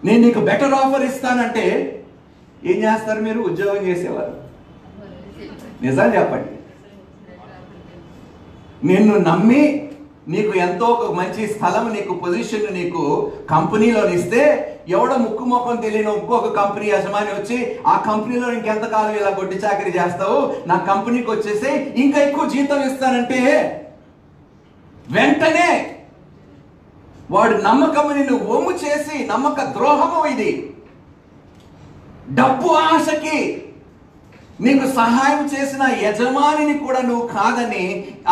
నేను నీకు better offer ఇస్తానంటే ఏం చేస్తారు మీరు? ఉద్యోగం చేసేవారు. నిజం చెప్పండి. నిన్ను నమ్మి నీకు ఎంతో ఒక మంచి స్థలం, నీకు పొజిషన్, నీకు కంపెనీలో ఇస్తే ఎవడో ముక్కు మొక్కం తెలియని ఇంకొక కంపెనీ యజమాని వచ్చి ఆ కంపెనీలో ఇంకెంతకాలం ఇలా గొడ్డి చాకరీ చేస్తావు, నా కంపెనీకి వచ్చేసి ఇంకా ఎక్కువ జీతం ఇస్తానంటే వెంటనే వాడు నమ్మకము నిన్ను ఒమ్ము చేసి, నమ్మక ద్రోహము ఇది. డబ్బు ఆశకి నీకు సహాయం చేసిన యజమానిని కూడా నువ్వు కాదని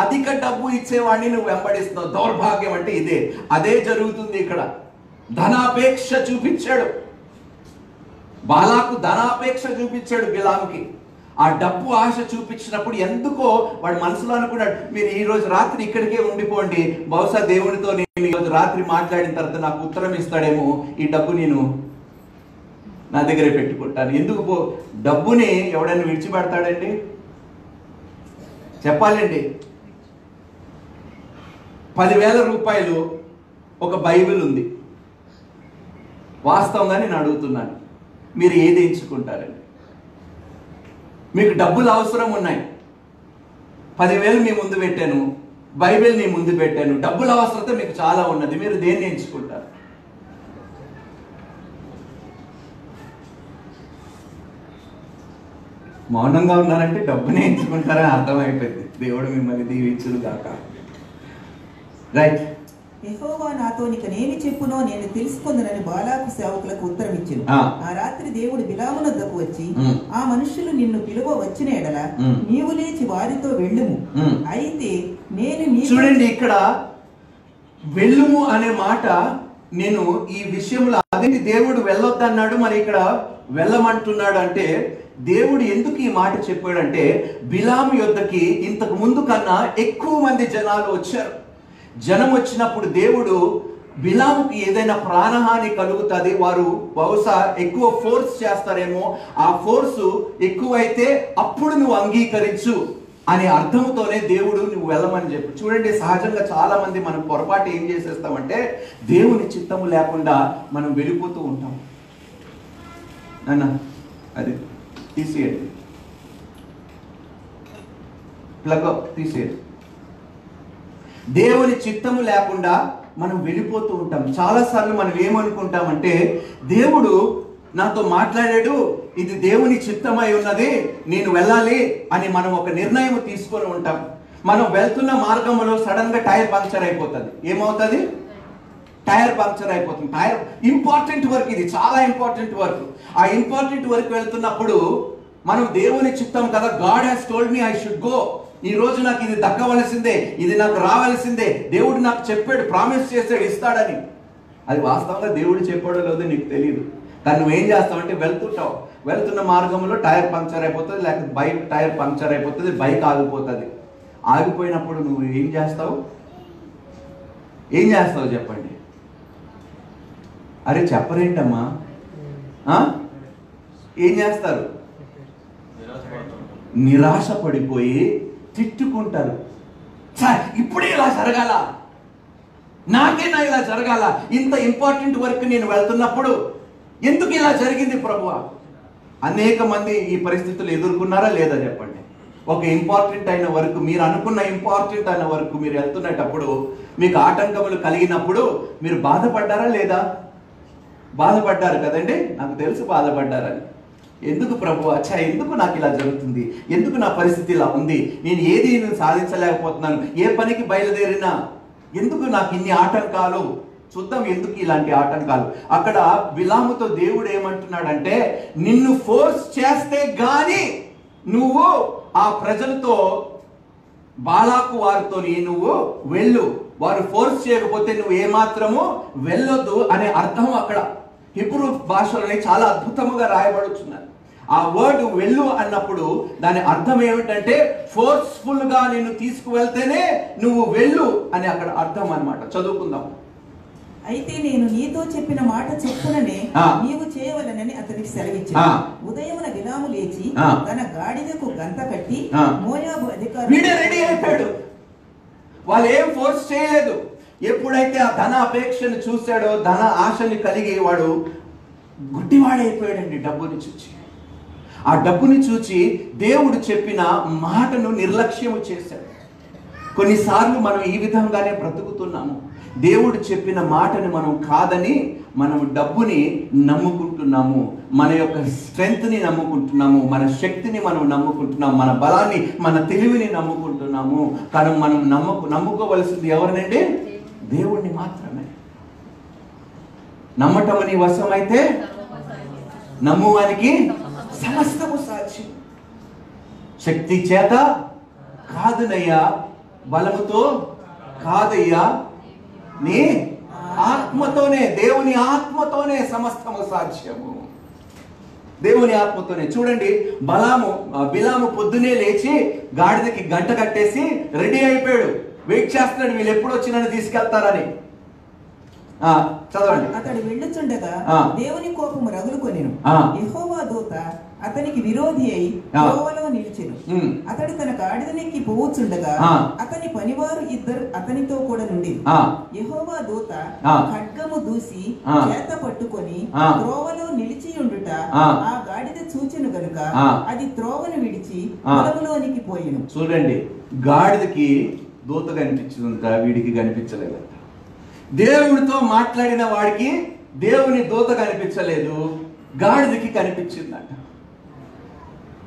అధిక డబ్బు ఇచ్చేవాడిని నువ్వు వెంబడిస్తున్నావు. దౌర్భాగ్యం అంటే ఇదే. అదే జరుగుతుంది ఇక్కడ. ధనాపేక్ష చూపించాడు బాలాకు, ధనాపేక్ష చూపించాడు బిలాముకి. ఆ డబ్బు ఆశ చూపించినప్పుడు ఎందుకో వాడు మనసులో అనుకున్నాడు, మీరు ఈ రోజు రాత్రి ఇక్కడికే ఉండిపోండి, బహుశా దేవునితో నేను ఈ రోజు రాత్రి మాట్లాడిన తర్వాత నాకు ఉత్తరం ఇస్తాడేమో, ఈ డబ్బు నేను నా దగ్గరే పెట్టుకుంటాను. ఎందుకు డబ్బుని ఎవడైనా విడిచిపెడతాడండి? చెప్పాలండి. 10,000 రూపాయలు ఒక బైబిల్ ఉంది. వాస్తవంగా నేను అడుగుతున్నాను, మీరు ఏది ఎంచుకుంటారండి? మీకు డబ్బులు అవసరం ఉన్నాయి, 10,000 మీ ముందు పెట్టాను, బైబిల్ నీ ముందు పెట్టాను, డబ్బుల అవసరత మీకు చాలా ఉన్నది, మీరు దేన్ని ఎంచుకుంటారు? మౌనంగా ఉన్నారంటే డబ్బునే ఎంచుకుంటారని అర్థమైపోయింది. దేవుడు మిమ్మల్ని దీవించును గాక. రైట్. యెహోవా నాతో నీకనేమి చెప్పునో నేను తెలుసుకుందనని బాలాకు సేవకులకు ఉత్తరం ఇచ్చెను. ఆ రాత్రి దేవుడు బిలామునొద్దకు వచ్చి, ఆ మనుషులు నిన్ను పిలువ వచ్చిన ఎడల నీవు లేచి వారితో వెళ్ళుము, అయితే నేను చూడండి ఇక్కడ వెళ్ళుము అనే మాట, నేను ఈ విషయంలో అదేంటి దేవుడు వెళ్ళొద్దన్నాడు, మరి ఇక్కడ వెళ్ళమంటున్నాడు అంటే దేవుడు ఎందుకు ఈ మాట చెప్పాడంటే బిలాము యొద్దకి ఇంతకు ముందు కన్నా ఎక్కువ మంది జనాలు వచ్చారు. జనం వచ్చినప్పుడు దేవుడు బిలాముకి ఏదైనా ప్రాణహాని కలుగుతుంది, వారు బహుశా ఎక్కువ ఫోర్స్ చేస్తారేమో, ఆ ఫోర్సు ఎక్కువైతే అప్పుడు నువ్వు అంగీకరించు అనే అర్థంతోనే దేవుడు నువ్వు వెళ్ళమని చెప్పు. చూడండి, సహజంగా చాలా మంది మనం పొరపాటు ఏం చేసేస్తామంటే దేవుని చిత్తము లేకుండా మనం వెళ్ళిపోతూ ఉంటాం. నాన్న అది తీసేయండి, ప్లగ్ తీసేయండి. దేవుని చిత్తము లేకుండా మనం వెళ్ళిపోతూ ఉంటాం. చాలాసార్లు మనం ఏమనుకుంటామంటే దేవుడు నాతో మాట్లాడాడు, ఇది దేవుని చిత్తమై ఉన్నది, నేను వెళ్ళాలి అని మనం ఒక నిర్ణయం తీసుకొని ఉంటాం. మనం వెళ్తున్న మార్గంలో సడన్ గా టైర్ పంక్చర్ అయిపోతుంది. ఏమవుతుంది? టైర్ పంక్చర్ అయిపోతుంది. టైర్ ఇంపార్టెంట్ వర్క్, ఇది చాలా ఇంపార్టెంట్ వర్క్. ఆ ఇంపార్టెంట్ వర్క్ వెళ్తున్నప్పుడు మనం దేవుని చిత్తం కదా, God has told me I should go, ఈ రోజు నాకు ఇది దక్కవలసిందే, ఇది నాకు రావాల్సిందే, దేవుడు నాకు చెప్పాడు, ప్రామిస్ చేశాడు ఇస్తాడని. అది వాస్తవంగా దేవుడు చెప్పాడో లేదో నీకు తెలియదు, కానీ నువ్వేం చేస్తావంటే వెళ్తుంటావు, వెళ్తున్న మార్గంలో టైర్ పంక్చర్ అయిపోతుంది, లేకపోతే బైక్ టైర్ పంక్చర్ అయిపోతుంది, బైక్ ఆగిపోతుంది. ఆగిపోయినప్పుడు నువ్వు ఏం చేస్తావు? ఏం చేస్తావు చెప్పండి? అరే చెప్పరేంటమ్మా, ఏం చేస్తారు? నిరాశ పడిపోయి తిట్టుకుంటారు. సార్ ఇప్పుడే ఇలా జరగాల, నాకేనా ఇలా జరగాల, ఇంత ఇంపార్టెంట్ వర్క్ నేను వెళ్తున్నప్పుడు ఎందుకు ఇలా జరిగింది ప్రభువా? అనేక మంది ఈ పరిస్థితులు ఎదుర్కొన్నారా లేదా చెప్పండి? ఒక ఇంపార్టెంట్ అయిన వర్క్, మీరు అనుకున్న ఇంపార్టెంట్ అయిన వర్క్ మీరు వెళ్తున్నప్పుడు మీకు ఆటంకములు కలిగినప్పుడు మీరు బాధపడ్డారా లేదా? బాధపడ్డారు కదండి, నాకు తెలుసు బాధపడ్డారని. ఎందుకు ప్రభు, అచ్చా ఎందుకు నాకు ఇలా జరుగుతుంది, ఎందుకు నా పరిస్థితి ఇలా ఉంది, నేను సాధించలేకపోతున్నాను, ఏ పనికి బయలుదేరినా ఎందుకు నాకు ఇన్ని ఆటంకాలు? చూద్దాం ఎందుకు ఇలాంటి ఆటంకాలు. అక్కడ బిలాముతో దేవుడు ఏమంటున్నాడంటే, నిన్ను ఫోర్స్ చేస్తే గాని నువ్వు ఆ ప్రజలతో, బాలాకు వారితో నువ్వు వెళ్ళు, వారు ఫోర్స్ చేయకపోతే నువ్వు ఏమాత్రము వెళ్ళొద్దు అనే అర్థం అక్కడ హిబ్రూ భాషలోనే చాలా అద్భుతముగా రాయబడుతున్నారు. ఆ వర్డ్ వెళ్ళు అన్నప్పుడు దాని అర్థం ఏమిటంటే ఫోర్స్ఫుల్ గా నిన్ను తీసుకువెళ్తేనే నువ్వు వెళ్ళు అని అక్కడ అర్థం అన్నమాట. చదువుకుందాం. అయితే నేను నీతో చెప్పిన మాట చొప్పుననే నీవు చేయవలనని అతనికి సెలవిచ్చాను. ఉదయమున బిలాము లేచి తన గాడిదకు గంత కట్టి మోయాబు అధికారులు రెడీ అయిపోయాడు. వాళ్ళు ఏం ఫోర్స్ చేయలేదు. ఎప్పుడైతే ఆ ధన అపేక్షను చూశాడో, ధన ఆశని కలిగి వాడు గుడ్డివాడైపోయాడండి డబ్బుని చూచి. ఆ డబ్బుని చూచి దేవుడు చెప్పిన మాటను నిర్లక్ష్యము చేశాడు. కొన్నిసార్లు మనం ఈ విధంగానే బ్రతుకుతున్నాము. దేవుడు చెప్పిన మాటని మనం కాదని మనం డబ్బుని నమ్ముకుంటున్నాము, మన యొక్క స్ట్రెంగ్త్ని నమ్ముకుంటున్నాము, మన శక్తిని మనం నమ్ముకుంటున్నాము, మన బలాన్ని, మన తెలివిని నమ్ముకుంటున్నాము. కానీ మనం నమ్ముకోవలసింది ఎవరినండి? దేవుణ్ణి మాత్రమే. నమ్మటం నీ వశమైతే నమ్మువానికి సమస్తము సాధ్యం. శక్తి చేత కాదునయ్యా, బలముతో కాదయ్యా, నీ ఆత్మతోనే, దేవుని ఆత్మతోనే సమస్తము సాధ్యము. దేవుని ఆత్మతోనే. చూడండి, బిలాము పొద్దునే లేచి గాడిదకి గంట కట్టేసి రెడీ అయిపోయాడు. వెయిట్ చేస్తున్నాడు, వీళ్ళు ఎప్పుడు వచ్చి నన్ను తీసుకెళ్తారని. చదవండి. అతడు వెళ్ళుచుండగా దేవుని కోపము రగులుకొనెను. యెహోవా దూత అతనికి విరోధి అయి త్రోవలో నిలిచెను. అతడు తన గాడిదనెక్కి పోవుచుండగా అతని పనివారు ఇద్దరు అతనితో కూడా నుండి యెహోవా దూత ఖడ్గము దూసి చేత పట్టుకొని త్రోవలో నిలిచియుండుట ఆ గాడిద చూచెను గనుక అది త్రోవను విడిచి పొలములోనికి పోయెను. చూడండి, గాడిదకి దూత కనిపించిందంట, వీడికి కనిపించలేదంట. దేవుడితో మాట్లాడిన వాడికి దేవుని దూత కనిపించలేదు, గాడిదకి కనిపించిందంట.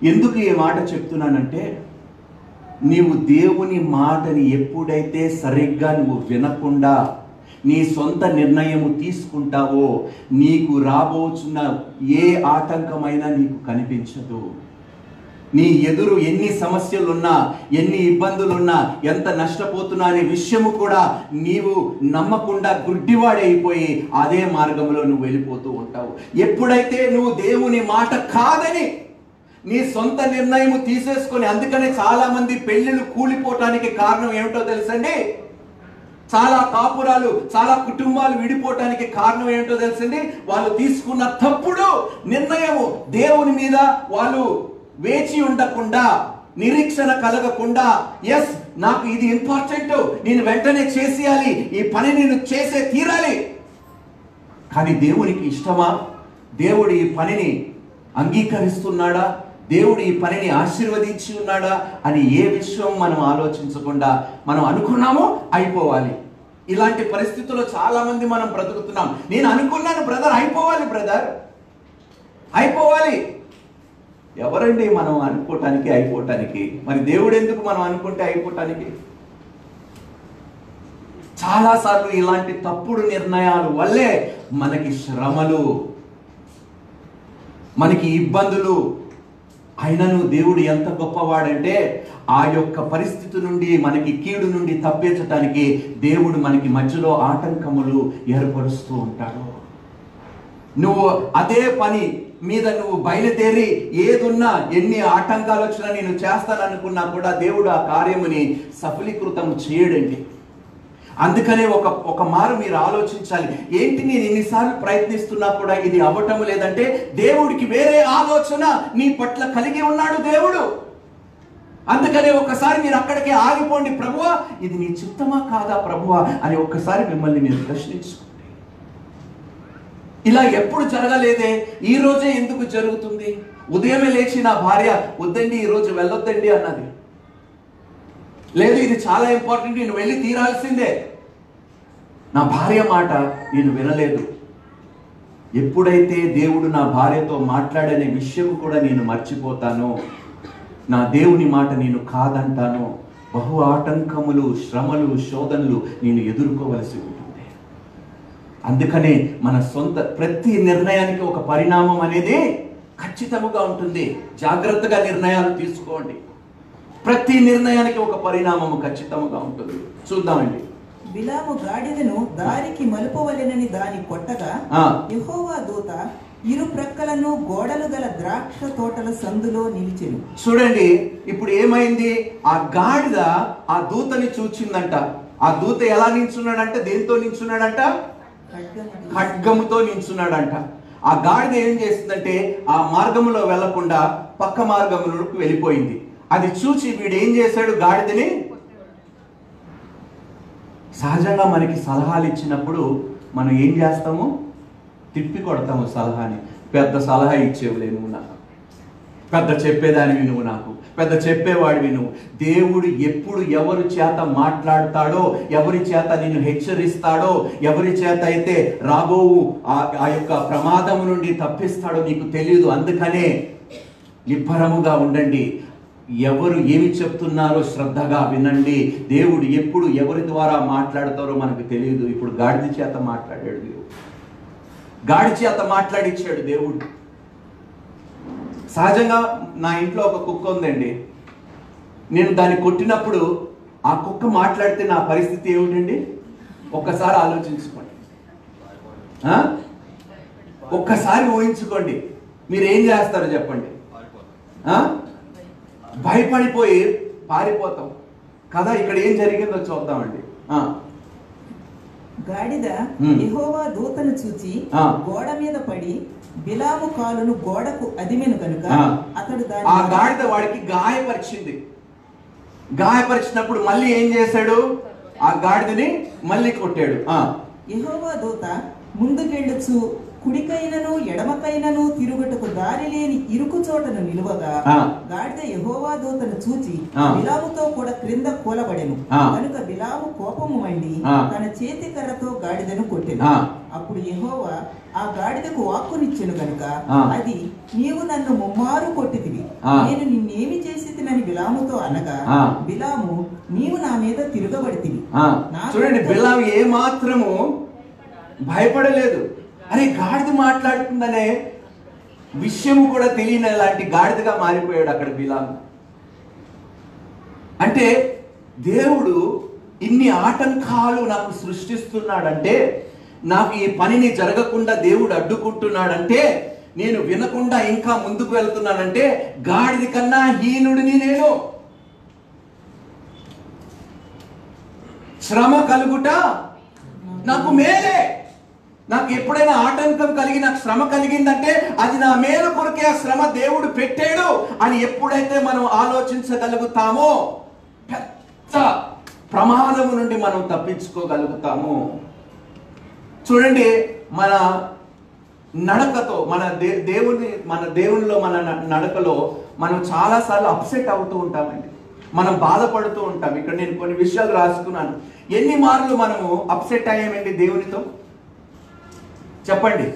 ఎందుకు ఈ మాట చెప్తున్నానంటే, నీవు దేవుని మాటని ఎప్పుడైతే సరిగ్గా నువ్వు వినకుండా నీ సొంత నిర్ణయము తీసుకుంటావో, నీకు రాబోచున్న ఏ ఆటంకమైనా నీకు కనిపించదు. నీ ఎదురు ఎన్ని సమస్యలున్నా, ఎన్ని ఇబ్బందులున్నా, ఎంత నష్టపోతున్నా అనే విషయము కూడా నీవు నమ్మకుండా గుడ్డివాడైపోయి అదే మార్గంలో నువ్వు వెళ్ళిపోతూ ఉంటావు. ఎప్పుడైతే నువ్వు దేవుని మాట కాదని నీ సొంత నిర్ణయము తీసేసుకొని, అందుకనే చాలా మంది పెళ్లిళ్ళు కూలిపోవటానికి కారణం ఏమిటో తెలుసండి? చాలా కాపురాలు, చాలా కుటుంబాలు విడిపోవటానికి కారణం ఏమిటో తెలుసండి? వాళ్ళు తీసుకున్న తప్పుడు నిర్ణయము. దేవుని మీద వాళ్ళు వేచి ఉండకుండా, నిరీక్షణ కలగకుండా, ఎస్ నాకు ఇది ఇంపార్టెంట్, నేను వెంటనే చేసేయాలి, ఈ పని నేను చేసే తీరాలి. కానీ దేవునికి ఇష్టమా? దేవుడు ఈ పనిని అంగీకరిస్తున్నాడా? దేవుడు ఈ పనిని ఆశీర్వదించి ఉన్నాడా అని ఏ విషయం మనం ఆలోచించకుండా మనం అనుకున్నామో అయిపోవాలి. ఇలాంటి పరిస్థితుల్లో చాలా మంది మనం బ్రతుకుతున్నాం. నేను అనుకున్నాను బ్రదర్, అయిపోవాలి, అయిపోవాలి. ఎవరండి మనం అనుకోవటానికి, అయిపోవటానికి? మరి దేవుడు ఎందుకు మనం అనుకుంటే అయిపోవటానికి? చాలాసార్లు ఇలాంటి తప్పుడు నిర్ణయాల వల్లే మనకి శ్రమలు, మనకి ఇబ్బందులు. అయినను దేవుడు ఎంత గొప్పవాడంటే, ఆ యొక్క పరిస్థితి నుండి, మనకి కీడు నుండి తప్పించటానికి దేవుడు మనకి మధ్యలో ఆటంకములు ఏర్పరుస్తూ ఉంటాడు. నువ్వు అదే పని మీద నువ్వు బయలుదేరి ఏదున్నా, ఎన్ని ఆటంకాలు వచ్చినా నేను చేస్తాననుకున్నా కూడా దేవుడు ఆ కార్యముని సఫలీకృతం చేయడండి. అందుకనే ఒక మారు మీరు ఆలోచించాలి, ఏంటి నేను ఎన్నిసార్లు ప్రయత్నిస్తున్నా కూడా ఇది అవ్వటం లేదంటే దేవుడికి వేరే ఆలోచన నీ పట్ల కలిగి ఉన్నాడు దేవుడు. అందుకనే ఒకసారి మీరు అక్కడికే ఆగిపోండి, ప్రభువా ఇది నీ చిత్తమా కాదా ప్రభువా అని ఒక్కసారి మిమ్మల్ని మీరు ప్రశ్నించుకోండి. ఇలా ఎప్పుడు జరగలేదే, ఈ రోజే ఎందుకు జరుగుతుంది? ఉదయమే లేచి నా భార్య వద్దండి ఈరోజు వెళ్ళొద్దండి అన్నది. లేదు ఇది చాలా ఇంపార్టెంట్, నేను వెళ్ళి తీరాల్సిందే. నా భార్య మాట నేను వినలేదు. ఎప్పుడైతే దేవుడు నా భార్యతో మాట్లాడనే విషయం కూడా నేను మర్చిపోతానో, నా దేవుని మాట నేను కాదంటానో, బహు ఆటంకములు, శ్రమలు, శోధనలు నేను ఎదుర్కోవలసి ఉంటుంది. అందుకనే మన సొంత ప్రతి నిర్ణయానికి ఒక పరిణామం అనేది ఖచ్చితంగా ఉంటుంది. జాగ్రత్తగా నిర్ణయాలు తీసుకోండి. ప్రతి నిర్ణయానికి ఒక పరిణామము ఖచ్చితంగా ఉంటుంది. చూద్దామండి. బిలాము గాడిదను దారికి మలుపవలెనని దాని కొట్టగా యెహోవా దూత ఇరు ప్రక్కలను గోడలు గల ద్రాక్ష తోటల సందులో నిలిచెను. చూడండి, ఇప్పుడు ఏమైంది? ఆ గాడిద ఆ దూతని చూచిందంట. ఆ దూత ఎలా నించున్నాడంట? దేంతో నించున్నాడంట? ఖడ్గముతో నించున్నాడంట. ఆ గాడిద ఏం చేస్తుందంటే ఆ మార్గంలో వెళ్లకుండా పక్క మార్గంలోకి వెళ్ళిపోయింది. అది చూసి వీడు ఏం చేశాడు? గాడిదని సహజంగా మనకి సలహాలు ఇచ్చినప్పుడు మనం ఏం చేస్తాము? తిప్పి కొడతాము సలహాని. పెద్ద సలహా ఇచ్చేవులే నువ్వు నాకు, పెద్ద చెప్పేదానివి నువ్వు నాకు, పెద్ద చెప్పేవాడివి నువ్వు. దేవుడు ఎప్పుడు ఎవరి చేత మాట్లాడతాడో, ఎవరి చేత నిన్ను హెచ్చరిస్తాడో, ఎవరి చేత అయితే రాబోవు ఆ యొక్క ప్రమాదం నుండి తప్పిస్తాడో నీకు తెలియదు. అందుకనే నిబ్బరముగా ఉండండి. ఎవరు ఏమి చెప్తున్నారో శ్రద్ధగా వినండి. దేవుడు ఎప్పుడు ఎవరి ద్వారా మాట్లాడతారో మనకు తెలియదు. ఇప్పుడు గాడిద చేత మాట్లాడాడు దేవుడు, గాడి చేత మాట్లాడిచ్చాడు దేవుడు. సహజంగా నా ఇంట్లో ఒక కుక్క ఉందండి. నేను దాన్ని కొట్టినప్పుడు ఆ కుక్క మాట్లాడితే నా పరిస్థితి ఏమిటండి? ఒక్కసారి ఆలోచించుకోండి, ఒక్కసారి ఊహించుకోండి. మీరు ఏం చేస్తారో చెప్పండి. భయపడిపోయి పారిపోతాం కదా. ఇక్కడ ఏం జరిగిందో చూద్దామండి. గాడిద యెహోవా దూతను చూచి గోడ మీద పడి బిలాము కాలును గోడకు అదిమెను కనుక అతడు ఆ గాడిద వాడికి గాయపరిచింది. గాయపరిచినప్పుడు మళ్ళీ ఏం చేశాడు? ఆ గాడిదని మళ్ళీ కొట్టాడు. యెహోవా దూత ముందుకెళ్ళుచు కుడికైనను ఎడమకైనను తిరుగుటకు దారి లేని ఇరుకు చోటను నిలువగా గాడిద యెహోవా దూతను చూచి బిలాముతో కూడా క్రింద కూలబడెను. కనుక బిలాము కోపము మండి తన చేతి కర్రతో గాడిదను కొట్టెను. అప్పుడు యెహోవా ఆ గాడిదకు వాక్కునిచ్చెను గనుక అది, నీవు నన్ను ముమ్మారు కొట్టితివి, నేను నిన్నేమి చేసితినని బిలాముతో అనగా బిలాము, నీవు నా మీద తిరగబడితివి. చూడండి, బిలాము ఏ మాత్రము భయపడలేదు. అరే, గాడిద మాట్లాడుతుందనే విషయం కూడా తెలియని లాంటి గాడిదగా మారిపోయాడు అక్కడ బిలాము. అంటే దేవుడు ఇన్ని ఆటంకాలు నాకు సృష్టిస్తున్నాడంటే, నాకు ఈ పనిని జరగకుండా దేవుడు అడ్డుకుంటున్నాడంటే, నేను వినకుండా ఇంకా ముందుకు వెళ్తున్నానంటే, గాడిద కన్నా హీనుడిని నేను. శ్రమ కలుగుట నాకు మేలే. నాకు ఎప్పుడైనా ఆటంకం కలిగి నాకు శ్రమ కలిగిందంటే అది నా మేలు కొరకే ఆ శ్రమ దేవుడు పెట్టాడు అని ఎప్పుడైతే మనం ఆలోచించగలుగుతామో పెద్ద ప్రమాదం నుండి మనం తప్పించుకోగలుగుతాము. చూడండి, మన నడకతో మన దేవునిలో మన నడకలో మనం చాలాసార్లు అప్సెట్ అవుతూ ఉంటామండి. మనం బాధపడుతూ ఉంటాం. ఇక్కడ నేను కొన్ని విషయాలు రాసుకున్నాను. ఎన్ని మార్లు మనము అప్సెట్ అయ్యామండి దేవునితో? చెప్పండి,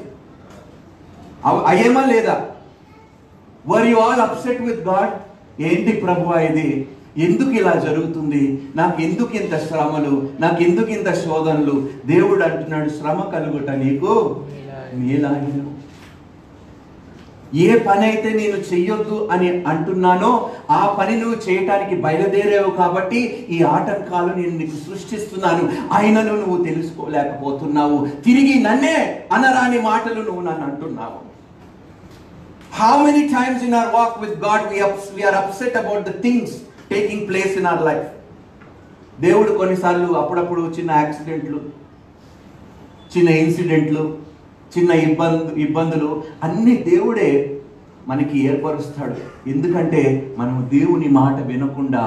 అయ్యేమా లేదా? Were you all upset with God? ఏంటి ప్రభువా ఇది? ఎందుకు ఇలా జరుగుతుంది? నాకు ఎందుకు ఇంత శ్రమలు? నాకు ఎందుకు ఇంత శోధనలు? దేవుడు అంటున్నాడు, శ్రమ కలుగుట నీకు మేలాయను. ఏ పని అయితే నేను చెయ్యొద్దు అని అంటున్నానో ఆ పని నువ్వు చేయటానికి బయలుదేరావు కాబట్టి ఈ ఆటంకాలు నేను నీకు సృష్టిస్తున్నాను. అయినను నువ్వు తెలుసుకోలేకపోతున్నావు. తిరిగి నన్నే అనరాని మాటలు నువ్వు నన్ను అంటున్నావు. How many times in our walk with God we are upset about the things taking place in our life? దేవుడు కొన్నిసార్లు అప్పుడప్పుడు చిన్న యాక్సిడెంట్లు, చిన్న ఇన్సిడెంట్లు, చిన్న ఇబ్బందులు అన్ని దేవుడే మనకి ఏర్పరుస్తాడు. ఎందుకంటే మనం దేవుని మాట వినకుండా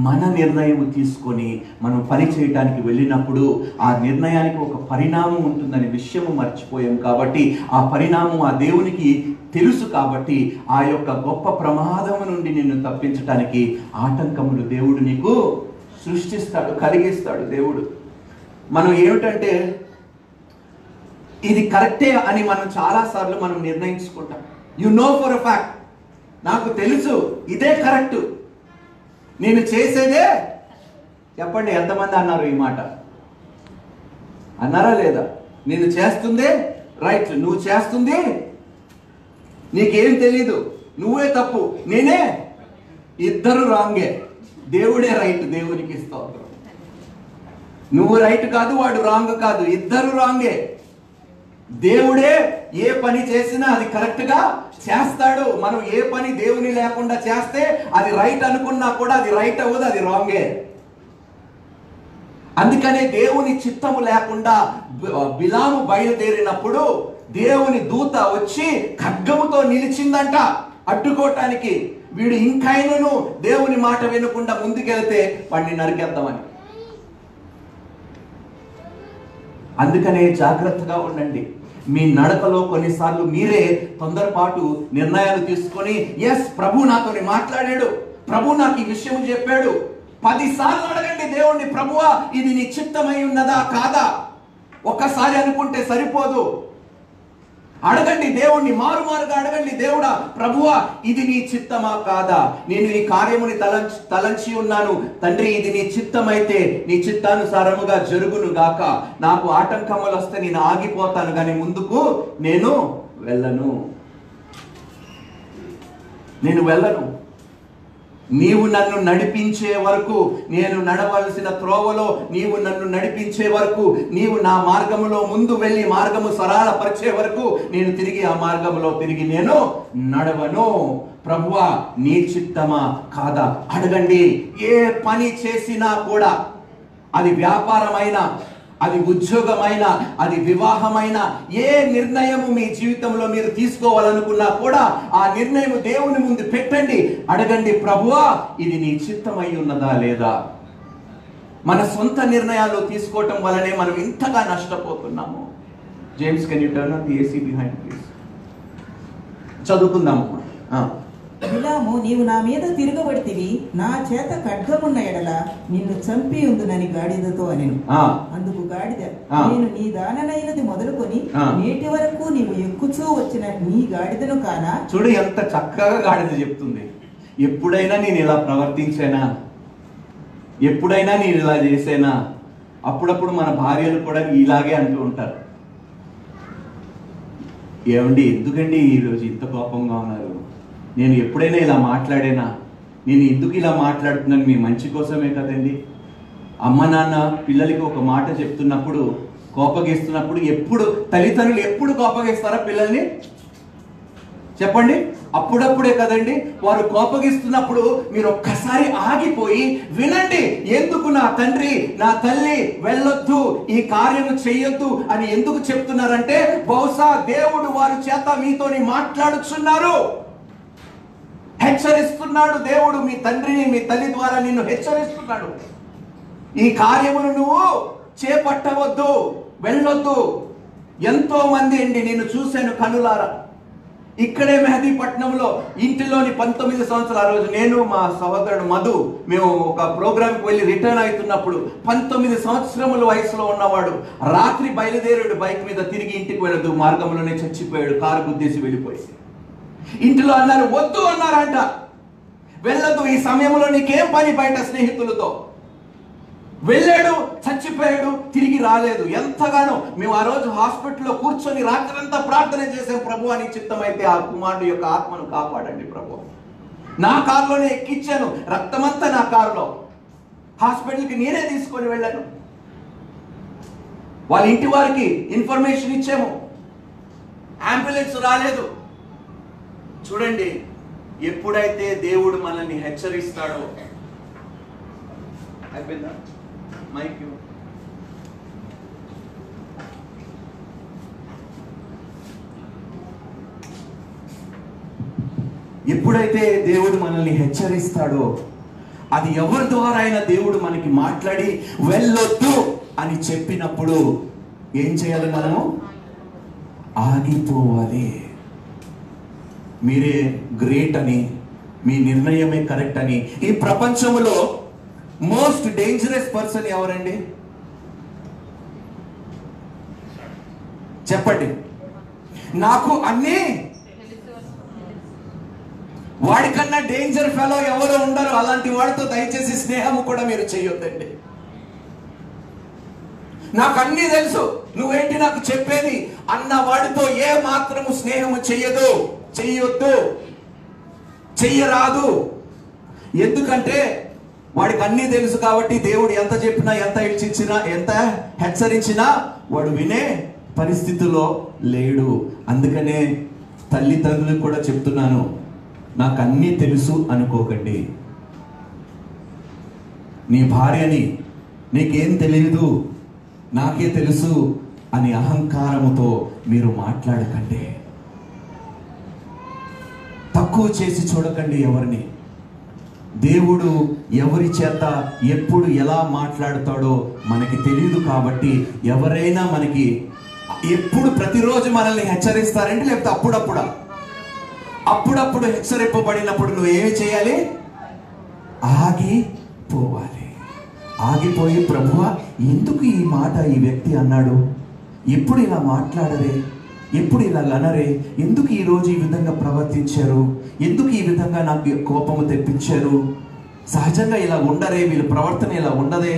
మన నిర్ణయం తీసుకొని మనం పని చేయడానికి వెళ్ళినప్పుడు ఆ నిర్ణయానికి ఒక పరిణామం ఉంటుందనే విషయము మర్చిపోయాం. కాబట్టి ఆ పరిణామం ఆ దేవునికి తెలుసు. కాబట్టి ఆ యొక్క గొప్ప ప్రమాదము నుండి నిన్ను తప్పించడానికి ఆటంకములు దేవుడు నీకు సృష్టిస్తాడు, కలిగిస్తాడు దేవుడు. మనం ఏమిటంటే ఇది కరెక్టే అని మనం చాలాసార్లు మనం నిర్ణయించుకుంటాం. You know for a fact, నాకు తెలుసు ఇదే కరెక్ట్, నేను చేసేదే. చెప్పండి, ఎంతమంది అన్నారు ఈ మాట? అన్నారా లేదా? నేను చేస్తుందే రైట్, నువ్వు చేస్తుంది నీకేం తెలీదు, నువ్వే తప్పు, నేనే, ఇద్దరు రాంగే, దేవుడే రైట్. దేవునికి స్తోత్రం. నువ్వు రైట్ కాదు, వాడు రాంగ్ కాదు, ఇద్దరు రాంగే. దేవుడే ఏ పని చేసినా అది కరెక్ట్ గా చేస్తాడు. మనం ఏ పని దేవుని లేకుండా చేస్తే అది రైట్ అనుకున్నా కూడా అది రైట్ అవ్వదు, అది రాంగే. అందుకనే దేవుని చిత్తము లేకుండా బిలాము బయలుదేరినప్పుడు దేవుని దూత వచ్చి ఖడ్గముతో నిలిచిందంట అడ్డుకోవటానికి. వీడు ఇంకైనను దేవుని మాట వినకుండా ముందుకెళ్తే వాడిని నరికేద్దామని. అందుకనే జాగ్రత్తగా ఉండండి. మీ నడకలో కొన్నిసార్లు మీరే తొందరపాటు నిర్ణయాలు తీసుకొని, ఎస్ ప్రభు నాతోని మాట్లాడాడు, ప్రభు నాకు ఈ విషయం చెప్పాడు. 10 సార్లు అడగండి దేవుణ్ణి, ప్రభువా ఇది నీ చిత్తమై ఉన్నదా కాదా. ఒక్కసారి అనుకుంటే సరిపోదు. అడగండి దేవుణ్ణి, మారుమారుగా అడగండి. దేవుడా, ప్రభువా ఇది నీ చిత్తమా కాదా, నేను ఈ కార్యముని తలంచి ఉన్నాను తండ్రి, ఇది నీ చిత్తమైతే నీ చిత్తానుసారముగా జరుగును గాక. నాకు ఆటంకములు వస్తే నేను ఆగిపోతాను, కానీ ముందుకు నేను వెళ్ళను. నీవు నన్ను నడిపించే వరకు, నేను నడవలసిన త్రోవలో నీవు నన్ను నడిపించే వరకు, నీవు నా మార్గములో ముందు వెళ్ళి మార్గము సరళపరిచే వరకు నేను తిరిగి ఆ మార్గములో తిరిగి నేను నడవను. ప్రభువా నీ చిత్తమా కాదా అడగండి. ఏ పని చేసినా కూడా, అది వ్యాపారమైనా, అది ఉద్యోగమైనా, అది వివాహమైనా, ఏ నిర్ణయము మీ జీవితంలో మీరు తీసుకోవాలనుకున్నా కూడా ఆ నిర్ణయం దేవుని ముందు పెట్టండి. అడగండి, ప్రభువా ఇది నీ చిత్తమై ఉన్నదా లేదా. మన సొంత నిర్ణయాలు తీసుకోవటం వల్లనే మనం ఇంతగా నష్టపోతున్నాము. James, can you turn on the AC behind please. చదువుకుందాము. బిలాము, నీవు నా మీద తిరగబడితివి, నా చేత ఖడ్గమున్న ఎడల నిన్ను చంపి ఉందునని గాడిదతో అనెను. అందుకు గాడిద, నేను నీ దాననైనది మొదలుకొని నేటి వరకు నీవు ఎక్కుచూ వచ్చిన నీ గాడిదను కానా. చూడు ఎంత చక్కగా గాడిద చెప్తుంది. ఎప్పుడైనా నేను ఇలా ప్రవర్తించానా, ఎప్పుడైనా నేను ఇలా చేసేనా. అప్పుడప్పుడు మన భార్యలు కూడా ఇలాగే అంటూ ఉంటారు, ఏమండి ఎందుకండి ఈరోజు ఇంత కోపంగా ఉన్నారు, నేను ఎప్పుడైనా ఇలా మాట్లాడేనా, నేను ఎందుకు ఇలా మాట్లాడుతున్నాను, మీ మంచి కోసమే కదండి. అమ్మ నాన్న పిల్లలకి ఒక మాట చెప్తున్నప్పుడు, కోపగిస్తున్నప్పుడు, ఎప్పుడు తల్లిదండ్రులు ఎప్పుడు కోపగిస్తారా పిల్లల్ని చెప్పండి? అప్పుడప్పుడే కదండి. వారు కోపగిస్తున్నప్పుడు మీరు ఒక్కసారి ఆగిపోయి వినండి, ఎందుకు నా తండ్రి నా తల్లి వెళ్ళొద్దు, ఈ కార్యము చెయ్యొద్దు అని ఎందుకు చెప్తున్నారంటే, బహుశా దేవుడు వారి చేత మీతోని మాట్లాడుచున్నారు, హెచ్చరిస్తున్నాడు. దేవుడు మీ తండ్రిని మీ తల్లి ద్వారా నిన్ను హెచ్చరిస్తున్నాడు. ఈ కార్యమును నువ్వు చేపట్టవద్దు, వెళ్ళొద్దు. ఎంతో మంది అండి నేను చూశాను కనులారా. ఇక్కడే మెహదీపట్నంలో ఇంటిలోని 19 సంవత్సరాల రోజు నేను మా సహోదరుడు మధు మేము ఒక ప్రోగ్రామ్కి వెళ్ళి రిటర్న్ అవుతున్నప్పుడు 19 సంవత్సరముల వయసులో ఉన్నవాడు రాత్రి బయలుదేరాడు బైక్ మీద, తిరిగి ఇంటికి వెళ్ళదు, మార్గంలోనే చచ్చిపోయాడు, కారు గుద్దేసి వెళ్ళిపోయి. ఇంటిలో అన్నారు వద్దు అన్నారంట, వెళ్ళదు, ఈ సమయంలో నీకేం పని బయట స్నేహితులతో. వెళ్ళాడు, చచ్చిపోయాడు, తిరిగి రాలేదు. ఎంతగానో మేము ఆ రోజు హాస్పిటల్లో కూర్చొని రాత్రంతా ప్రార్థన చేసాం, ప్రభు అని చిత్తమైతే ఆ కుమారుడు యొక్క ఆత్మను కాపాడండి ప్రభు. నా కారులోనే ఎక్కించాను, రక్తమంతా నా కారులో, హాస్పిటల్కి నేనే తీసుకొని వెళ్ళాను. వాళ్ళ ఇంటి వారికి ఇన్ఫర్మేషన్ ఇచ్చాము, అంబులెన్స్ రాలేదు. చూడండి, ఎప్పుడైతే దేవుడు మనల్ని హెచ్చరిస్తాడో, అయిపోయిందా మైక్, ఎప్పుడైతే దేవుడు మనల్ని హెచ్చరిస్తాడో, అది ఎవరి ద్వారా అయినా దేవుడు మనకి మాట్లాడి వెళ్ళొద్దు అని చెప్పినప్పుడు ఏం చేయాలి? మనము ఆగిపోవాలి. మీరే గ్రేట్ అని, మీ నిర్ణయమే కరెక్ట్ అని. ఈ ప్రపంచంలో మోస్ట్ డేంజరస్ పర్సన్ ఎవరండి చెప్పండి? నాకు అన్నీ, వాడికన్నా డేంజర్ ఫెలో ఎవరు ఉండరు. అలాంటి వాడితో దయచేసి స్నేహము కూడా మీరు చేయొద్దండి. నాకు అన్నీ తెలుసు, నువ్వేంటి నాకు చెప్పేది అన్న వాడితో ఏ మాత్రము స్నేహము చెయ్యొద్దు, చెయ్యరాదు. ఎందుకంటే వాడికి అన్నీ తెలుసు కాబట్టి దేవుడు ఎంత చెప్పినా, ఎంత హెచ్చరించినా, ఎంత హెచ్చరించినా వాడు వినే పరిస్థితిలో లేడు. అందుకనే తల్లిదండ్రులకు కూడా చెప్తున్నాను, నాకు అన్నీ తెలుసు అనుకోకండి. నీ భార్యని నీకేం తెలియదు, నాకే తెలుసు అని అహంకారముతో మీరు మాట్లాడకండి. తక్కువ చేసి చూడకండి ఎవరిని. దేవుడు ఎవరి చేత ఎప్పుడు ఎలా మాట్లాడతాడో మనకి తెలియదు కాబట్టి ఎవరైనా మనకి ఎప్పుడు ప్రతిరోజు మనల్ని హెచ్చరిస్తారంటే, లేకపోతే అప్పుడప్పుడు హెచ్చరింపబడినప్పుడు నువ్వు ఏమి చేయాలి? ఆగిపోవాలి. ఆగిపోయి, ప్రభువా ఎందుకు ఈ మాట ఈ వ్యక్తి అన్నాడు, ఎప్పుడు ఇలా మాట్లాడరే, ఎప్పుడు ఇలా అనరే, ఎందుకు ఈరోజు ఈ విధంగా ప్రవర్తించారు, ఎందుకు ఈ విధంగా నాకు కోపము తెప్పించారు, సహజంగా ఇలా ఉండరే, వీళ్ళ ప్రవర్తన ఇలా ఉండదే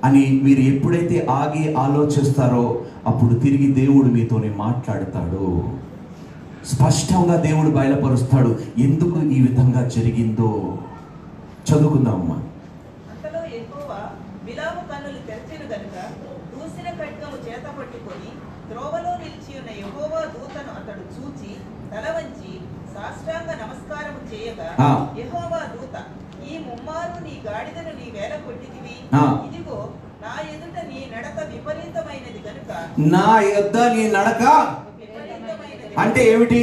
అని మీరు ఎప్పుడైతే ఆగి ఆలోచిస్తారో అప్పుడు తిరిగి దేవుడు మీతోనే మాట్లాడతాడు. స్పష్టంగా దేవుడు బయలుపరుస్తాడు ఎందుకు ఈ విధంగా జరిగిందో. చదువుకుందామమ్మా. అంతలో యెహోవా బిలాము కన్నులు తెరిచెను గనుక దూసిన ఖడ్గము చేత పట్టుకొని త్రోవలో నిలిచి ఉన్న యెహోవా దూతను అతడు చూచి తల వంచి సాష్టాంగ నమస్కారము చేయగా, యెహోవా దూత, ఈ ముమ్మారు నీ గాడిదను నీ వేల కొట్టితివి, ఇదిగో నా ఎదుట నీ నడక విపరీతమైనది గనుక. నా యొద్ద నీ నడక అంటే ఏమిటి?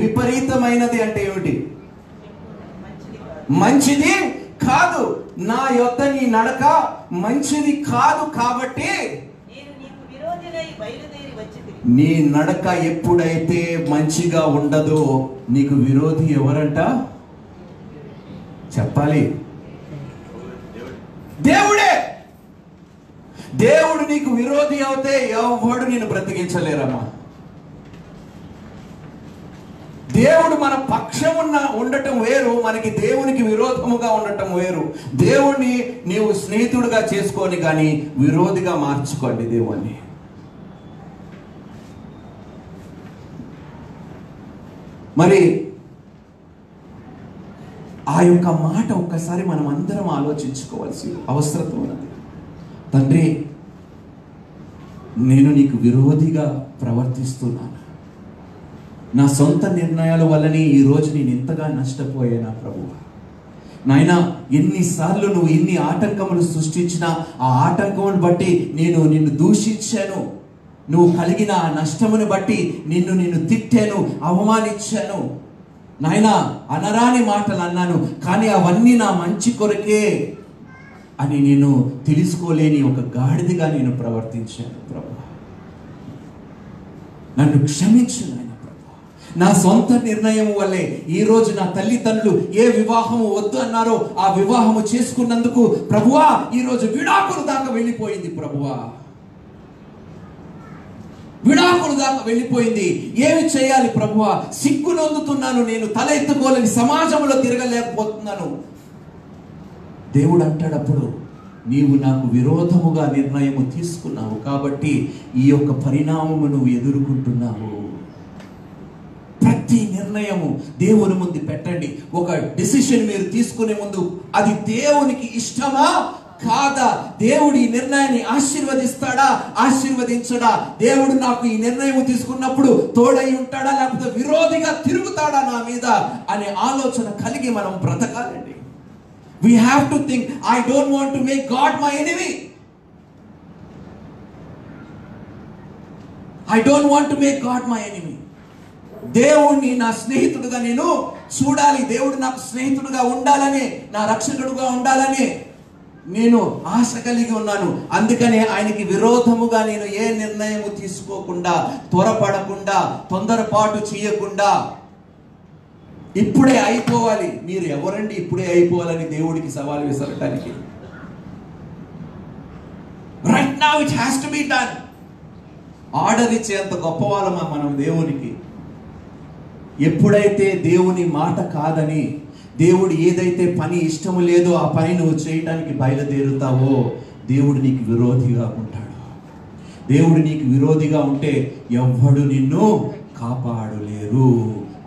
విపరీతమైనది అంటే ఏమిటి? మంచిది కాదు. నా యొద్ద నీ నడక మంచిది కాదు కాబట్టి నీ నడక ఎప్పుడైతే మంచిగా ఉండదో నీకు విరోధి ఎవరంట? చెప్పాలి, దేవుడే. దేవుడు నీకు విరోధి అవుతే ఎవడు నేను బ్రతికించలేరమ్మా. దేవుడు మన పక్షం ఉండటం వేరు, మనకి దేవునికి విరోధముగా ఉండటం వేరు. దేవుణ్ణి నీవు స్నేహితుడిగా చేసుకొని కానీ విరోధిగా మార్చుకోండి దేవుణ్ణి. మరి ఆ యొక్క మాట ఒక్కసారి మనం అందరం ఆలోచించుకోవాల్సి అవసరం ఉన్నది. తండ్రి, నేను నీకు విరోధిగా ప్రవర్తిస్తున్నాను, నా సొంత నిర్ణయాల వల్లనే ఈరోజు నేను ఎంతగా నష్టపోయానా ప్రభువా. నాయనా, ఎన్నిసార్లు నువ్వు ఎన్ని ఆటంకములు సృష్టించినా ఆ ఆటంకమును బట్టి నేను నిన్ను దూషించాను, నువ్వు కలిగిన ఆ నష్టమును బట్టి నిన్ను తిట్టాను, అవమానించాను నాయనా, అనరాని మాటలు అన్నాను, కానీ అవన్నీ నా మంచి కొరకే అని నేను తెలుసుకోలేని ఒక గాడిదగా నేను ప్రవర్తించాను ప్రభు. నన్ను క్షమించు నాయన ప్రభు. నా సొంత నిర్ణయం వల్లే ఈరోజు నా తల్లిదండ్రులు ఏ వివాహము వద్దు అన్నారో ఆ వివాహము చేసుకున్నందుకు ప్రభువా ఈరోజు విడాకులు దాకా వెళ్ళిపోయింది ప్రభువా, విడాకులు దాకా వెళ్ళిపోయింది. ఏమి చేయాలి ప్రభువా? సిగ్గు నొందుతున్నాను, నేను తల ఎత్తుకోలేని సమాజంలో తిరగలేకపోతున్నాను. దేవుడు అంటాడప్పుడు, నీవు నాకు విరోధముగా నిర్ణయము తీసుకున్నావు కాబట్టి ఈ యొక్క పరిణామము నువ్వు ఎదుర్కొంటున్నావు. ప్రతి నిర్ణయము దేవుని ముందు పెట్టండి. ఒక డెసిషన్ మీరు తీసుకునే ముందు అది దేవునికి ఇష్టమా కాదా, దేవుడు ఈ నిర్ణయాన్ని ఆశీర్వదిస్తాడా ఆశీర్వదించడా, దేవుడు నాకు ఈ నిర్ణయం తీసుకున్నప్పుడు తోడై ఉంటాడా లేకపోతే విరోధిగా తిరుగుతాడా నా మీద అనే ఆలోచన కలిగి మనం బ్రతకాలండి. We have to think, I don't want to make God my enemy. I don't want to make God my enemy. దేవుణ్ణి నా స్నేహితుడుగా నేను చూడాలి, దేవుడు నాకు స్నేహితుడుగా ఉండాలని, నా రక్షకుడుగా ఉండాలని నేను ఆశ కలిగి ఉన్నాను. అందుకనే ఆయనకి విరోధముగా నేను ఏ నిర్ణయము తీసుకోకుండా, త్వరపడకుండా, తొందరపాటు చేయకుండా ఇప్పుడే అయిపోవాలి. మీరు ఎవరండి ఇప్పుడే అయిపోవాలని దేవుడికి సవాల్ విసరటానికి? Right now it has to be done. Order ఇచ్చేంత గొప్పవాళ్ళమా మనం దేవునికి? ఎప్పుడైతే దేవుని మాట కాదని, దేవుడు ఏదైతే పని ఇష్టము లేదో ఆ పని నువ్వు చేయటానికి బయలుదేరుతావో దేవుడు నీకు విరోధిగా ఉంటాడు. దేవుడు నీకు విరోధిగా ఉంటే ఎవ్వడు నిన్ను కాపాడలేరు.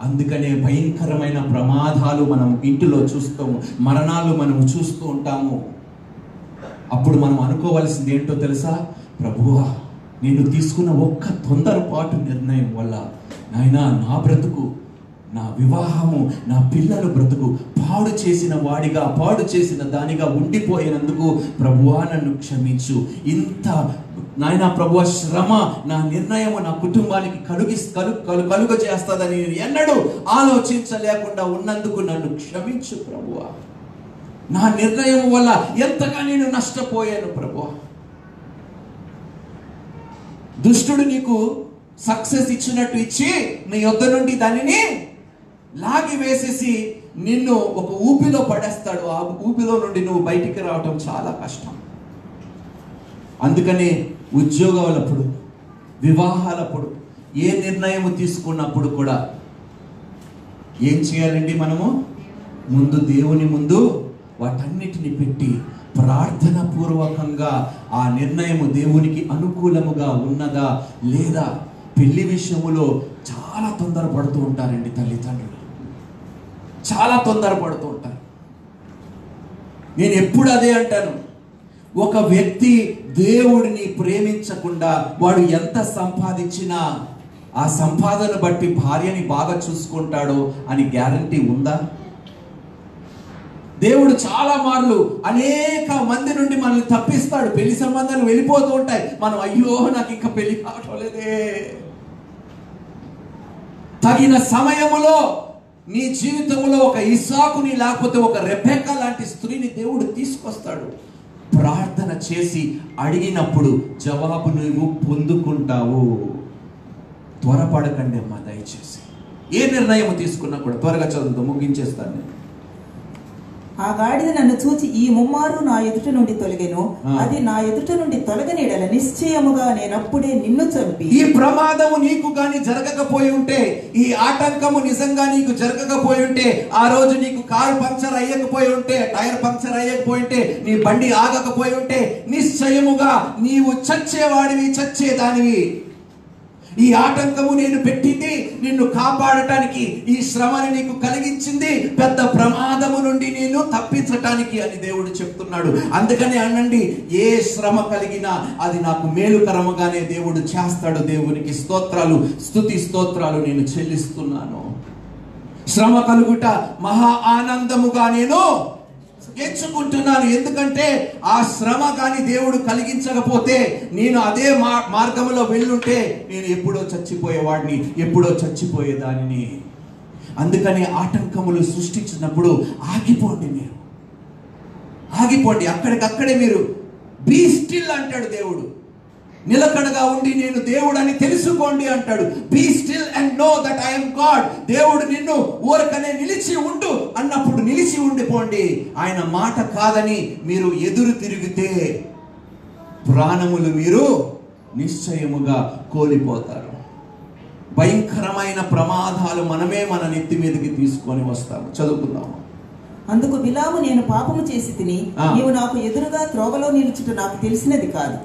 అందుకనే భయంకరమైన ప్రమాదాలు మనం ఇంటిలో చూస్తాము, మరణాలు మనం చూస్తూ ఉంటాము. అప్పుడు మనం అనుకోవాల్సింది ఏంటో తెలుసా? ప్రభువా, నేను తీసుకున్న ఒక్క తొందరపాటు నిర్ణయం వల్ల నాయనా నా బ్రతుకు, నా వివాహము, నా పిల్లల బ్రతుకు పాడు చేసిన వాడిగా, పాడు చేసిన దానిగా ఉండిపోయినందుకు ప్రభువా నన్ను క్షమించు. ఇంత నాయనా ప్రభువా శ్రమ నా నిర్ణయము నా కుటుంబానికి కలుగ చేస్తుందని ఎన్నడూ ఆలోచించలేకుండా ఉన్నందుకు నన్ను క్షమించు ప్రభువా. నా నిర్ణయం వల్ల ఎంతగా నేను నష్టపోయాను ప్రభువా. దుష్టుడు నీకు సక్సెస్ ఇచ్చినట్టు ఇచ్చి నీ యొద్ద నుండి దానిని లాగి వేసేసి నిన్ను ఒక ఊపిలో పడేస్తాడు. ఆ ఊపిలో నుండి నువ్వు బయటికి రావటం చాలా కష్టం. అందుకని ఉద్యోగాలప్పుడు, వివాహాలప్పుడు, ఏ నిర్ణయం తీసుకున్నప్పుడు కూడా ఏం చేయాలండి? మనము ముందు దేవుని ముందు వాటన్నిటిని పెట్టి ప్రార్థన పూర్వకంగా ఆ నిర్ణయము దేవునికి అనుకూలముగా ఉన్నదా లేదా. పెళ్లి విషయములో చాలా తొందరపడుతూ ఉంటారండి తల్లిదండ్రులు, చాలా తొందరపడుతూ ఉంటారు. నేను ఎప్పుడు అదే అంటాను, ఒక వ్యక్తి దేవుడిని ప్రేమించకుండా వాడు ఎంత సంపాదించినా ఆ సంపాదన బట్టి భార్యని బాగా చూసుకుంటాడో అని గ్యారంటీ ఉందా? దేవుడు చాలా మార్లు అనేక మంది నుండి మనల్ని తప్పిస్తాడు. పెళ్లి సంబంధాలు వెళ్ళిపోతూ ఉంటాయి. మనం అయ్యో నాకు ఇంకా పెళ్లి కావటం లేదే. తగిన సమయములో నీ జీవితంలో ఒక ఇస్సాకుని లేకపోతే ఒక రెబెక్కా లాంటి స్త్రీని దేవుడు తీసుకొస్తాడు. ప్రార్థన చేసి అడిగినప్పుడు జవాబు నువ్వు పొందుకుంటావు. త్వరపడకండి అమ్మా దయచేసి. ఏ నిర్ణయం తీసుకున్నా కూడా త్వరగా చదువుతూ ముగించేస్తాను నేను. ఆ గాడిద నన్ను చూచి ఈ ముమ్మారు నా ఎదుట నుండి తొలగెను. అది నా ఎదుట నుండి తొలగనేడల నిశ్చయముగా నేనప్పుడే నిన్ను చంపి. ఈ ప్రమాదము నీకు గాని జరగకపోయి ఉంటే, ఈ ఆటంకము నిజంగా నీకు జరగకపోయి ఉంటే, ఆ రోజు నీకు కారు పంక్చర్ అయ్యకపోయి ఉంటే, టైర్ పంక్చర్ అయ్యకపోయి ఉంటే, నీ బండి ఆగకపోయి ఉంటే, నిశ్చయముగా నీవు చచ్చేవాడివి, చచ్చేదానివి. ఈ ఆటంకము నేను పెట్టింది నిన్ను కాపాడటానికి, ఈ శ్రమని నీకు కలిగించింది పెద్ద ప్రమాదము నుండి నేను తప్పించటానికి అని దేవుడు చెప్తున్నాడు. అందుకని అనండి, ఏ శ్రమ కలిగినా అది నాకు మేలుకరముగానే దేవుడు చేస్తాడు. దేవునికి స్తోత్రాలు, స్తుతి స్తోత్రాలు నేను చెల్లిస్తున్నాను. శ్రమ కలుగుట మహా ఆనందముగా నేను ఎంచుకుంటున్నాను. ఎందుకంటే ఆ శ్రమ కానీ దేవుడు కలిగించకపోతే, నేను అదే మార్గంలో వెళ్ళుంటే నేను ఎప్పుడో చచ్చిపోయేవాడిని, ఎప్పుడో చచ్చిపోయేదానిని. అందుకని ఆటంకములు సృష్టించినప్పుడు ఆగిపోండి, మీరు ఆగిపోండి. అక్కడికక్కడే మీరు బీ స్టిల్ అంటాడు దేవుడు. నిలకడగా ఉండి నేను దేవుడని తెలుసుకోండి అంటాడు. Be still and know that I am God. దేవుడు నిన్ను ఊరకనే నిలిచి ఉండు అన్నప్పుడు నిలిచి ఉండిపోండి. ఆయన మాట కాదని మీరు ఎదురు తిరిగితే ప్రాణములు మీరు నిశ్చయముగా కోల్పోతారు. భయంకరమైన ప్రమాదాలు మనమే మన నెత్తి మీదకి తీసుకొని వస్తాము. చదువుకుందాము. అందుకు బిలాము, నేను పాపము చేసి తిని నీవు నాకు ఎదురుగా త్రోవలో నిలుచుట నాకు తెలిసినది కాదు.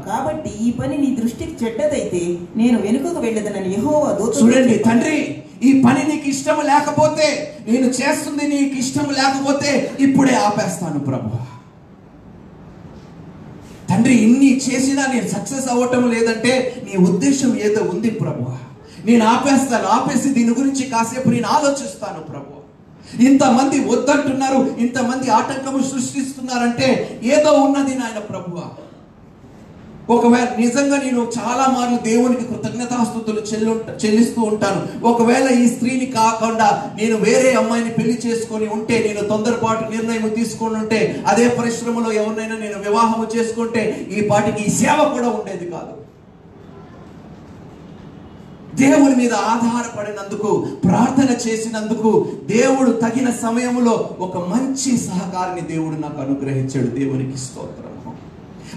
కాబట్టి ఈ పని నీ దృష్టికి చెడ్డదైతే నేను వెనుకకు వెళ్ళదనని యెహోవా దూతతో. చూడండి తండ్రి, ఈ పని నీకు ఇష్టం లేకపోతే, నేను చేస్తుంది నీకు ఇష్టం లేకపోతే ఇప్పుడే ఆపేస్తాను ప్రభువా. తండ్రి, ఇన్ని చేసినా నేను సక్సెస్ అవ్వటం లేదంటే నీ ఉద్దేశం ఏదో ఉంది ప్రభువా. నేను ఆపేస్తాను. ఆపేసి దీని గురించి కాసేపు నేను ఆలోచిస్తాను ప్రభువా. ఇంతమంది వద్దంటున్నారు, ఇంతమంది ఆటంకము సృష్టిస్తున్నారంటే ఏదో ఉన్నది నాయన ప్రభువా. ఒకవేళ నిజంగా నేను చాలా మార్లు దేవునికి కృతజ్ఞతాస్తుతులు చెల్లిస్తూ ఉంటాను. ఒకవేళ ఈ స్త్రీని కాకుండా నేను వేరే అమ్మాయిని పెళ్లి చేసుకొని ఉంటే, నేను తొందరపాటు నిర్ణయం తీసుకొని ఉంటే, అదే పరిశ్రమలో ఎవరినైనా నేను వివాహము చేసుకుంటే ఈ పాటికి ఈ సేవ కూడా ఉండేది కాదు. దేవుని మీద ఆధారపడినందుకు, ప్రార్థన చేసినందుకు దేవుడు తగిన సమయంలో ఒక మంచి సహకారిని దేవుడు నాకు అనుగ్రహించాడు. దేవునికి స్తోత్రము.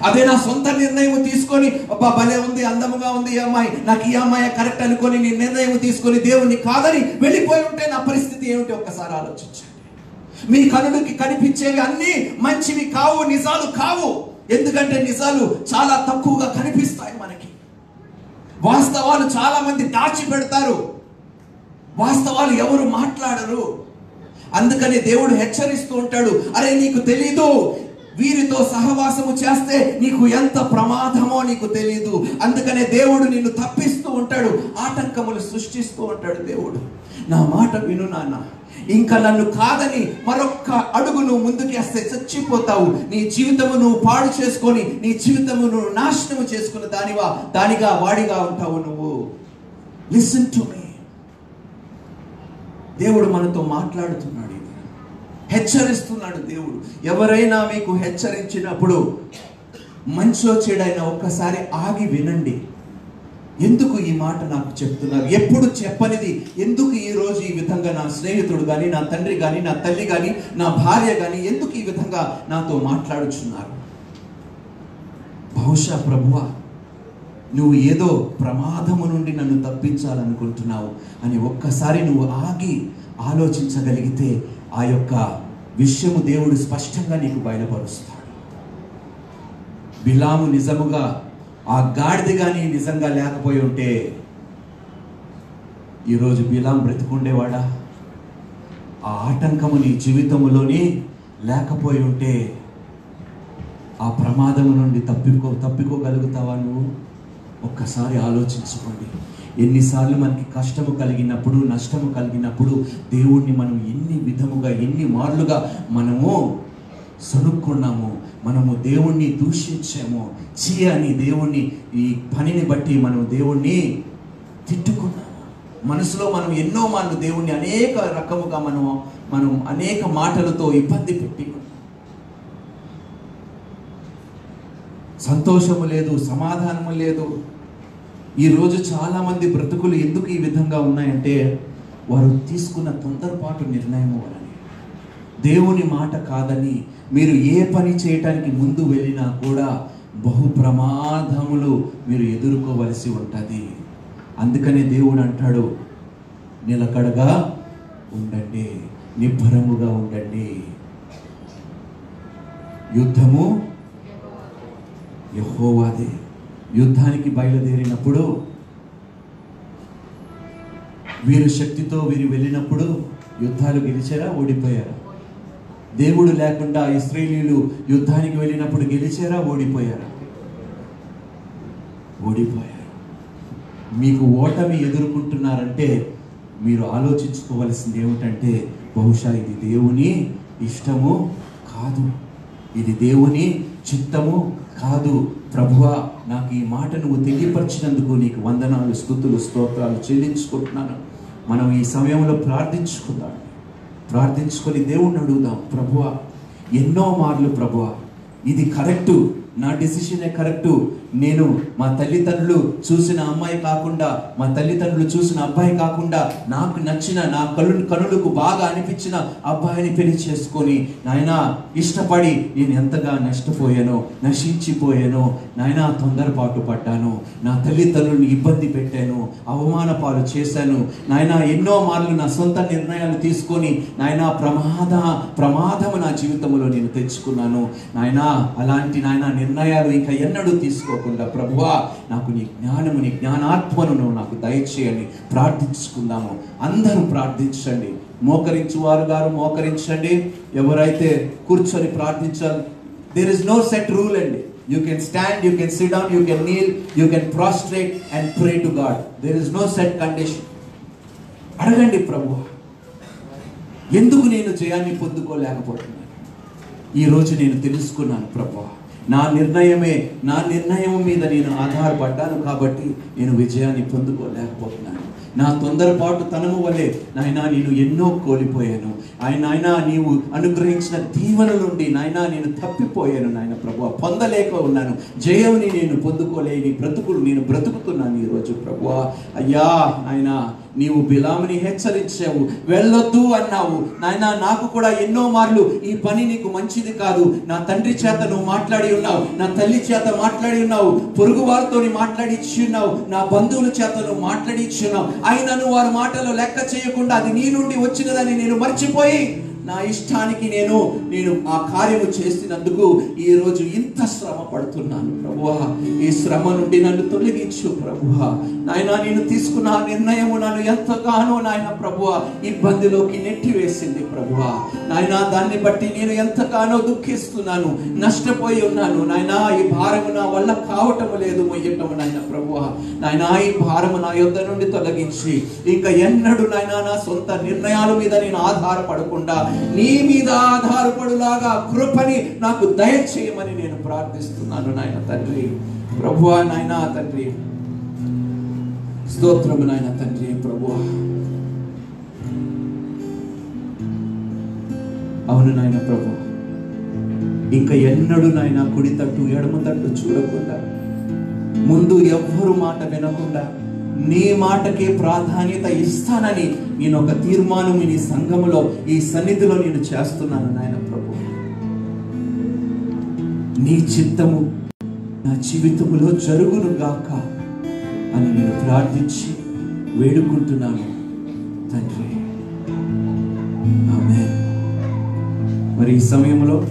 అదే నా సొంత నిర్ణయం తీసుకొని, అబ్బా భలే ఉంది, అందముగా ఉంది ఈ అమ్మాయి, నాకు ఈ అమ్మాయి కరెక్ట్ అనుకొని నేను నిర్ణయం తీసుకొని దేవుని కాదని వెళ్ళిపోయి ఉంటే నా పరిస్థితి ఏమిటి ఒక్కసారి ఆలోచించండి. మీ కనుడికి కనిపించేవి అన్నీ మంచివి కావు, నిజాలు కావు. ఎందుకంటే నిజాలు చాలా తక్కువగా కనిపిస్తాయి మనకి. వాస్తవాలు చాలా మంది దాచిపెడతారు. వాస్తవాలు ఎవరు మాట్లాడరు. అందుకని దేవుడు హెచ్చరిస్తూ ఉంటాడు, అరే నీకు తెలీదు, వీరితో సహవాసము చేస్తే నీకు ఎంత ప్రమాదమో నీకు తెలీదు. అందుకనే దేవుడు నిన్ను తప్పిస్తూ ఉంటాడు, ఆటంకములు సృష్టిస్తూ ఉంటాడు. దేవుడు, నా మాట విను నాన్న, ఇంకా నన్ను కాదని మరొక్క అడుగు నువ్వు ముందుకేస్తే చచ్చిపోతావు. నీ జీవితము నువ్వు పాడు చేసుకొని, నీ జీవితము నువ్వు నాశనము చేసుకున్న దానిగా వాడిగా ఉంటావు నువ్వు. Listen to me. దేవుడు మనతో మాట్లాడుతున్నాడు, హెచ్చరిస్తున్నాడు దేవుడు. ఎవరైనా మీకు హెచ్చరించినప్పుడు మంచో చెడైనా ఒక్కసారి ఆగి వినండి. ఎందుకు ఈ మాట నాకు చెప్తున్నారు? ఎప్పుడు చెప్పనిది ఎందుకు ఈ రోజు ఈ విధంగా నా స్నేహితుడు కానీ, నా తండ్రి కానీ, నా తల్లి కానీ, నా భార్య కానీ ఎందుకు ఈ విధంగా నాతో మాట్లాడుచున్నారు? బహుశా ప్రభువా, నువ్వు ఏదో ప్రమాదము నుండి నన్ను తప్పించాలనుకుంటున్నావు అని ఒక్కసారి నువ్వు ఆగి ఆలోచించగలిగితే ఆ యొక్క విషయము దేవుడు స్పష్టంగా నీకు బయలుపరుస్తాడు. బిలాము నిజముగా ఆ గాడిద కానీ నిజంగా లేకపోయి ఉంటే ఈరోజు బిలాం బ్రతికుండేవాడా? ఆ ఆటంకము నీ జీవితంలోని లేకపోయి ఉంటే ఆ ప్రమాదము నుండి తప్పికోగలుగుతావా నువ్వు? ఒక్కసారి ఆలోచించుకోండి. ఎన్నిసార్లు మనకి కష్టము కలిగినప్పుడు, నష్టము కలిగినప్పుడు దేవుణ్ణి మనం ఎన్ని విధముగా, ఎన్ని మార్లుగా మనము సనుక్కున్నాము, మనము దేవుణ్ణి దూషించాము, చీ అని దేవుణ్ణి, ఈ పనిని బట్టి మనం దేవుణ్ణి తిట్టుకున్నాము. మనసులో మనం ఎన్నో మార్లు దేవుణ్ణి అనేక రకముగా మనం అనేక మాటలతో ఇబ్బంది పెట్టి, సంతోషము లేదు, సమాధానము లేదు. ఈరోజు చాలామంది బ్రతుకులు ఎందుకు ఈ విధంగా ఉన్నాయంటే వారు తీసుకున్న తొందరపాటు నిర్ణయం వలన. దేవుని మాట కాదని మీరు ఏ పని చేయటానికి ముందు వెళ్ళినా కూడా బహు ప్రమాదములు మీరు ఎదుర్కోవలసి ఉంటుంది. అందుకనే దేవుడు అంటాడు, నిలకడగా ఉండండి, నిబ్బరముగా ఉండండి. యుద్ధము యెహోవాదే. యుద్ధానికి బయలుదేరినప్పుడు వీరు శక్తితో వీరు వెళ్ళినప్పుడు యుద్ధాలు గెలిచారా, ఓడిపోయారా? దేవుడు లేకుండా ఇశ్రాయేలీయులు యుద్ధానికి వెళ్ళినప్పుడు గెలిచారా, ఓడిపోయారా? ఓడిపోయారు. మీకు ఓటమి ఎదుర్కొంటున్నారంటే మీరు ఆలోచించుకోవాల్సింది ఏమిటంటే, బహుశా ఇది దేవుని ఇష్టము కాదు, ఇది దేవుని చిత్తము కాదు. ప్రభువా, నాకు ఈ మాట నువ్వు తెలియపరిచినందుకు నీకు వందనాలు, స్తుతులు, స్తోత్రాలు చెల్లించుకుంటున్నాను. మనం ఈ సమయంలో ప్రార్థించుకుందాం. ప్రార్థించుకొని దేవుణ్ణి అడుగుదాం, ప్రభువా ఎన్నో మార్లు ప్రభువా ఇది కరెక్టు, నా డెసిషనే కరెక్టు, నేను మా తల్లిదండ్రులు చూసిన అమ్మాయి కాకుండా, మా తల్లిదండ్రులు చూసిన అబ్బాయి కాకుండా, నాకు నచ్చిన, నా కనులకు బాగా అనిపించిన అబ్బాయిని పెళ్లి చేసుకొని నాయనా ఇష్టపడి నేను ఎంతగా నష్టపోయానో, నశించిపోయానో నాయనా, తొందరపాటు పడ్డాను, నా తల్లిదండ్రులను ఇబ్బంది పెట్టాను, అవమాన పాలు చేశాను నాయనా, ఎన్నో మార్లు నా సొంత నిర్ణయాలు తీసుకొని నాయనా ప్రమాదము నా జీవితంలో నేను తెచ్చుకున్నాను నాయనా. అలాంటి నాయనా నిర్ణయాలు ఇంకా ఎన్నడూ తీసుకోకుండా ప్రభువా నాకు నీ జ్ఞానము, నీ జ్ఞానాత్మను నువ్వు నాకు దయచేయండి. ప్రార్థించుకుందాము. అందరూ ప్రార్థించండి. మోకరించువారు గారు మోకరించండి. ఎవరైతే కూర్చొని ప్రార్థించాలి, there is no set rule అండి. You can stand, you can sit down, you can kneel, you can prostrate and pray to God. There is no set condition. అడగండి, ప్రభువా ఎందుకు నేను జయాన్ని పొందుకోలేకపోతున్నాను? ఈరోజు నేను తెలుసుకున్నాను ప్రభువా, నా నిర్ణయం మీద నేను ఆధారపడ్డాను కాబట్టి నేను విజయాన్ని పొందుకోలేకపోతున్నాను. నా తొందరపాటు తనము వలె నాయనా నేను ఎన్నో కోల్పోయాను. నాయనా నీవు అనుగ్రహించిన దీవెన నుండి నాయనా నేను తప్పిపోయాను నాయన ప్రభువా, పొందలేక ఉన్నాను. జయంని నేను పొందుకోలేని బ్రతుకులు నేను బ్రతుకుతున్నాను ఈరోజు ప్రభువా. అయ్యా నాయనా, నీవు బిలాముని హెచ్చరించావు, వెళ్ళొద్దు అన్నావు నాయనా. నాకు కూడా ఎన్నో మార్లు ఈ పని నీకు మంచిది కాదు, నా తండ్రి చేత నువ్వు మాట్లాడి ఉన్నావు, నా తల్లి చేత మాట్లాడి ఉన్నావు, పొరుగు వారితో మాట్లాడి ఇచ్చి ఉన్నావు, నా బంధువుల చేత నువ్వు మాట్లాడి ఇచ్చి ఉన్నావు. అయినను వారి మాటలు లెక్క చేయకుండా అది నీ నుండి వచ్చినదని నేను మర్చిపోయి నా ఇష్టానికి నేను ఆ కార్యము చేసినందుకు ఈ రోజు ఇంత శ్రమ పడుతున్నాను ప్రభువా. ఈ శ్రమ నుండి నన్ను తొలగించు ప్రభువా. నాయనా, నేను తీసుకున్న నిర్ణయము నన్ను ఎంతగానో నాయన ప్రభువా ఇబ్బందిలోకి నెట్టివేసింది ప్రభువా. నాయనా, దాన్ని బట్టి నేను ఎంతగానో దుఃఖిస్తున్నాను, నష్టపోయి ఉన్నాను నాయనా. ఈ భారము నా వల్ల కావటం లేదు మొయ్యటము నాయన ప్రభువా. నాయనా, ఈ భారము నా యొద్ద నుండి తొలగించి ఇంకా ఎన్నడూ నాయనా నా సొంత నిర్ణయాల మీద నేను ఆధారపడకుండా నీ మీద ఆధారపడులాగా కృపని నాకు దయచేయమని నేను ప్రార్థిస్తున్నాను నాయన తండ్రి. ప్రభువా నాయన తండ్రి, స్తోత్రము నాయన తండ్రి. ప్రభువా అవును నాయన ప్రభువా, ఇంకా ఎన్నడూ నాయన కుడి తట్టు ఎడమ తట్టు చూడకుండా ముందు ఎవ్వరు మాట వినకుండా నీ మాటకే ప్రాధాన్యత ఇస్తానని నేను ఒక తీర్మానం నీ సంఘములో, ఈ సన్నిధిలో నేను చేస్తున్నాను నాయన ప్రభు. నీ చిత్తము నా జీవితంలో జరుగును గాక అని నేను ప్రార్థించి వేడుకుంటున్నాను తండ్రి. ఆమేన్. మరి ఈ సమయంలో